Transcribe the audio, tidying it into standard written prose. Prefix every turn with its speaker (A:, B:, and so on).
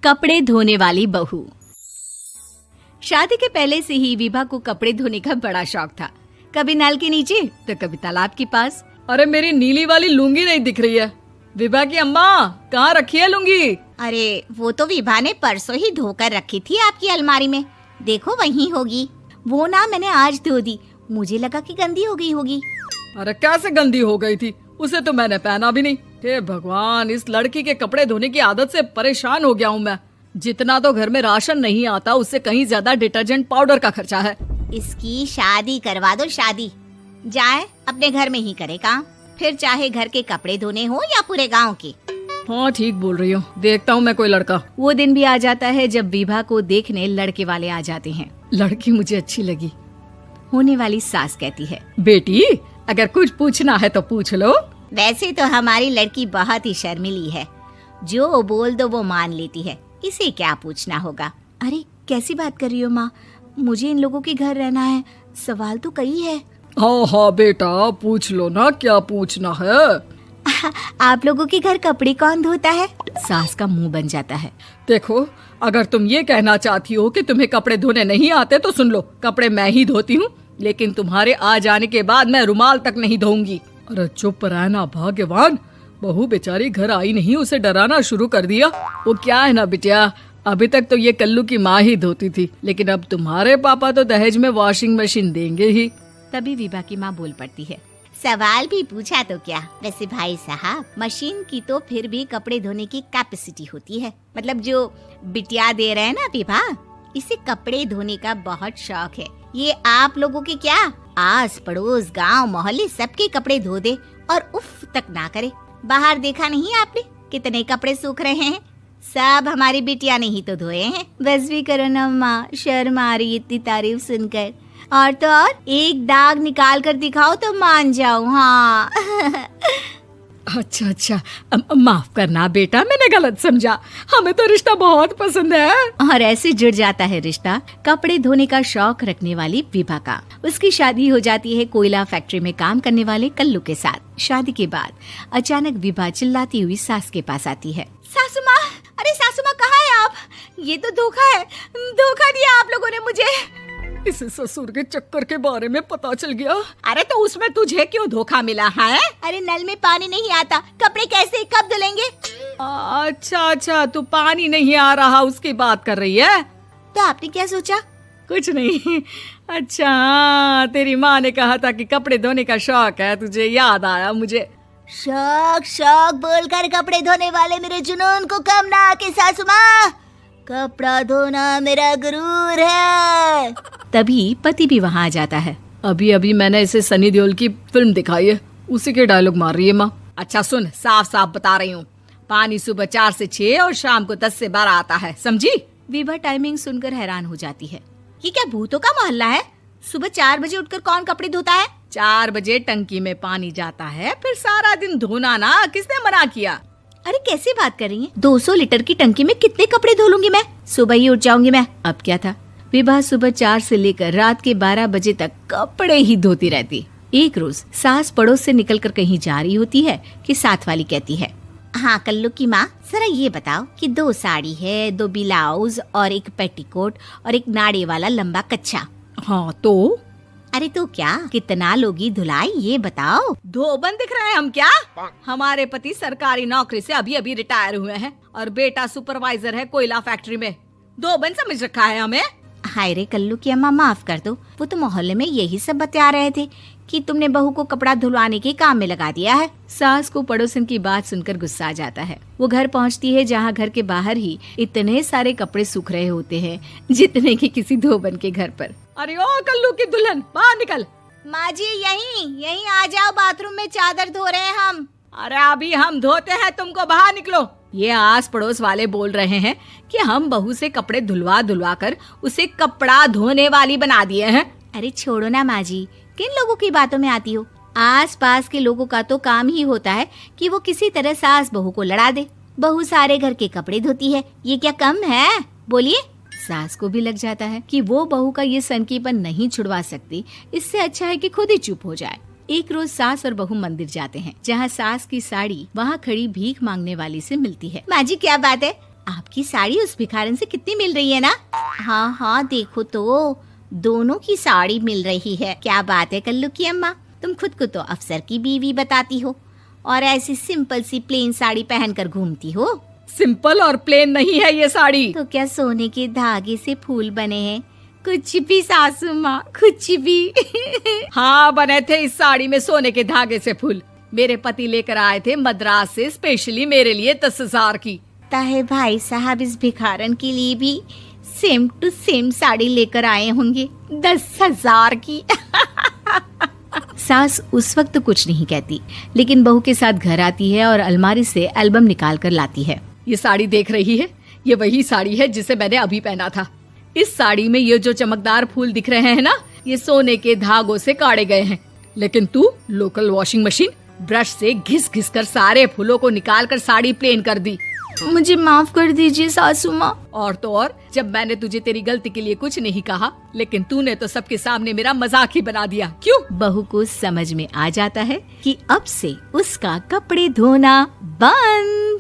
A: कपड़े धोने वाली बहू। शादी के पहले से ही विभा को कपड़े धोने का बड़ा शौक था। कभी नल के नीचे तो कभी तालाब के पास।
B: अरे मेरी नीली वाली लुंगी नहीं दिख रही है। विभा की अम्मा, कहाँ रखी है लुंगी?
C: अरे वो तो विभा ने परसों ही धोकर रखी थी आपकी अलमारी में, देखो वहीं होगी। वो ना मैंने आज धो दी, मुझे लगा कि गंदी हो गई होगी।
B: अरे कैसे गंदी हो गई थी? उसे तो मैंने पहना भी नहीं। हे भगवान, इस लड़की के कपड़े धोने की आदत से परेशान हो गया हूँ मैं। जितना तो घर में राशन नहीं आता, उससे कहीं ज्यादा डिटर्जेंट पाउडर का खर्चा है।
C: इसकी शादी करवा दो, शादी जाए अपने घर में ही करे काम, फिर चाहे घर के कपड़े धोने हो या पूरे गांव के।
B: हाँ ठीक बोल रही हो, देखता हूँ मैं कोई लड़का।
A: वो दिन भी आ जाता है जब विभा को देखने लड़के वाले आ जाते हैं।
B: लड़की मुझे अच्छी लगी।
A: होने वाली सास कहती है,
B: बेटी अगर कुछ पूछना है तो पूछ लो।
C: वैसे तो हमारी लड़की बहुत ही शर्मीली है, जो बोल दो वो मान लेती है, इसे क्या पूछना होगा।
A: अरे कैसी बात कर रही हो माँ, मुझे इन लोगों के घर रहना है, सवाल तो कई है।
B: हाँ हाँ बेटा, पूछ लो ना, क्या पूछना है।
A: आप लोगों के घर कपड़े कौन धोता है? सास का मुंह बन जाता है।
B: देखो, अगर तुम ये कहना चाहती हो कि तुम्हें कपड़े धोने नहीं आते तो सुन लो, कपड़े मैं ही धोती हूँ, लेकिन तुम्हारे आ जाने के बाद मैं रुमाल तक नहीं धोऊंगी। अरे चुप रहना भाग्यवान, बहू बेचारी घर आई नहीं, उसे डराना शुरू कर दिया। वो क्या है ना बिटिया, अभी तक तो ये कल्लू की माँ ही धोती थी, लेकिन अब तुम्हारे पापा तो दहेज में वॉशिंग मशीन देंगे ही।
A: तभी विभा की माँ बोल पड़ती है,
C: सवाल भी पूछा तो क्या। वैसे भाई साहब, मशीन की तो फिर भी कपड़े धोने की कैपेसिटी होती है। मतलब जो बिटिया दे रहे हैं ना विभा, इसे कपड़े धोने का बहुत शौक है। ये आप लोगों के क्या, आस पड़ोस गांव मोहल्ले सबके कपड़े धो दे और उफ तक ना करे। बाहर देखा नहीं आपने कितने कपड़े सूख रहे हैं? सब हमारी बिटिया ने ही तो धोए हैं।
A: बस भी करो ना माँ, शर्म आ रही इतनी तारीफ सुनकर। और तो और एक दाग निकाल कर दिखाओ तो मान जाऊं। हाँ
B: अच्छा, माफ करना बेटा, मैंने गलत समझा। हमें तो रिश्ता बहुत पसंद है।
A: और ऐसे जुड़ जाता है रिश्ता कपड़े धोने का शौक रखने वाली विभा का। उसकी शादी हो जाती है कोयला फैक्ट्री में काम करने वाले कल्लू के साथ। शादी के बाद अचानक विभा चिल्लाती हुई सास के पास आती है।
C: सासू माँ, अरे सासू माँ कहाँ है आप? ये तो धोखा है, धोखा दिया आप लोगों ने मुझे।
B: इसे ससुर के चक्कर के बारे में पता चल गया।
C: अरे तो उसमें तुझे क्यों धोखा मिला है? अरे नल में पानी नहीं आता, कपड़े कैसे कब धुलेंगे?
B: अच्छा, तू पानी नहीं आ रहा उसकी बात कर रही है।
C: तो आपने क्या सोचा?
B: कुछ नहीं। अच्छा, तेरी माँ ने कहा था कि कपड़े धोने का शौक है तुझे, याद आया मुझे।
C: शौक बोलकर कपड़े धोने वाले मेरे जुनून को कम ना आके सासू माँ, कपड़ा धोना मेरा गुरूर है।
A: तभी पति भी वहाँ आ जाता है।
B: अभी मैंने इसे सनी देओल की फिल्म दिखाई है, उसी के डायलॉग मार रही है माँ। अच्छा सुन, साफ बता रही हूँ, पानी सुबह 4 से 6 और शाम को 10 से 12 आता है, समझी?
A: विभा टाइमिंग सुनकर हैरान हो जाती है।
C: ये क्या भूतों का मोहल्ला है? सुबह 4 बजे उठकर कौन कपड़े धोता है?
B: 4 बजे टंकी में पानी जाता है, फिर सारा दिन धोना ना, किसने मना किया?
A: अरे कैसी बात कर रही हैं? 200 लीटर की टंकी में कितने कपड़े धो लूंगी मैं? सुबह ही उठ जाऊंगी मैं। अब क्या था, विभा सुबह 4 से लेकर रात के 12 बजे तक कपड़े ही धोती रहती। एक रोज सास पड़ोस से निकलकर कहीं जा रही होती है कि साथ वाली कहती है,
C: हाँ कल्लू की माँ, जरा ये बताओ कि 2 साड़ी है, 2 ब्लाउज और एक पेटीकोट और एक नाड़े वाला लंबा कच्छा।
B: हाँ तो?
C: अरे तो क्या, कितना लोगी धुलाई ये बताओ।
B: धोबन दिख रहे हैं हम क्या? हमारे पति सरकारी नौकरी से अभी रिटायर हुए हैं और बेटा सुपरवाइजर है कोयला फैक्ट्री में। धोबन समझ रखा है हमें।
C: हाय रे कल्लू की अम्मा, माफ कर दो, वो तो मोहल्ले में यही सब बता रहे थे कि तुमने बहू को कपड़ा धुलवाने के काम में लगा दिया है।
A: सास को पड़ोसन की बात सुनकर गुस्सा आ जाता है। वो घर पहुंचती है जहां घर के बाहर ही इतने सारे कपड़े सूख रहे होते हैं जितने कि किसी धोबन के घर पर।
B: अरे ओ कल्लू की दुल्हन, बाहर निकल।
C: माँ जी यहीं आ जाओ, बाथरूम में चादर धो रहे हैं हम।
B: अरे अभी हम धोते हैं, तुमको बाहर निकलो। ये आस पड़ोस वाले बोल रहे हैं कि हम बहू से कपड़े धुलवा कर उसे कपड़ा धोने वाली बना दिए हैं।
A: अरे छोड़ो ना माँ जी, किन लोगों की बातों में आती हो? आस पास के लोगों का तो काम ही होता है कि वो किसी तरह सास बहू को लड़ा दे। बहू सारे घर के कपड़े धोती है, ये क्या कम है? बोलिए। सास को भी लग जाता है कि वो बहू का ये सनकीपन नहीं छुड़वा सकती, इससे अच्छा है कि खुद ही चुप हो जाए। एक रोज सास और बहू मंदिर जाते हैं, जहाँ सास की साड़ी वहाँ खड़ी भीख मांगने वाली से मिलती है।
C: माँ जी क्या बात है, आपकी साड़ी उस भिखारन से कितनी मिल रही है ना? हाँ हाँ देखो तो, दोनों की साड़ी मिल रही है। क्या बात है कल्लू की अम्मा, तुम खुद को तो अफसर की बीवी बताती हो और ऐसी सिंपल सी प्लेन साड़ी पहनकर घूमती हो।
B: सिंपल और प्लेन नहीं है ये साड़ी।
C: तो क्या सोने के धागे से फूल बने हैं? कुछ भी सासू माँ, कुछ भी।
B: हाँ बने थे इस साड़ी में सोने के धागे से फूल। मेरे पति लेकर आए थे मद्रास से स्पेशली मेरे लिए 10,000 की।
C: ताहे भाई साहब इस भिखारन के लिए भी सेम टू सेम साड़ी लेकर आए होंगे 10,000 की।
A: सास उस वक्त तो कुछ नहीं कहती, लेकिन बहू के साथ घर आती है और अलमारी से एल्बम निकाल कर लाती है।
B: ये साड़ी देख रही है, ये वही साड़ी है जिसे मैंने अभी पहना था। इस साड़ी में ये जो चमकदार फूल दिख रहे हैं ना, ये सोने के धागों से काढ़े गए हैं। लेकिन तू लोकल वॉशिंग मशीन ब्रश से घिस घिस कर सारे फूलों को निकाल कर साड़ी प्लेन कर दी।
A: मुझे माफ कर दीजिए सासू माँ।
B: और तो और, जब मैंने तुझे तेरी गलती के लिए कुछ नहीं कहा, लेकिन तूने तो सबके सामने मेरा मजाक ही बना दिया। क्यों?
A: बहू को समझ में आ जाता है कि अब से उसका कपड़े धोना बंद।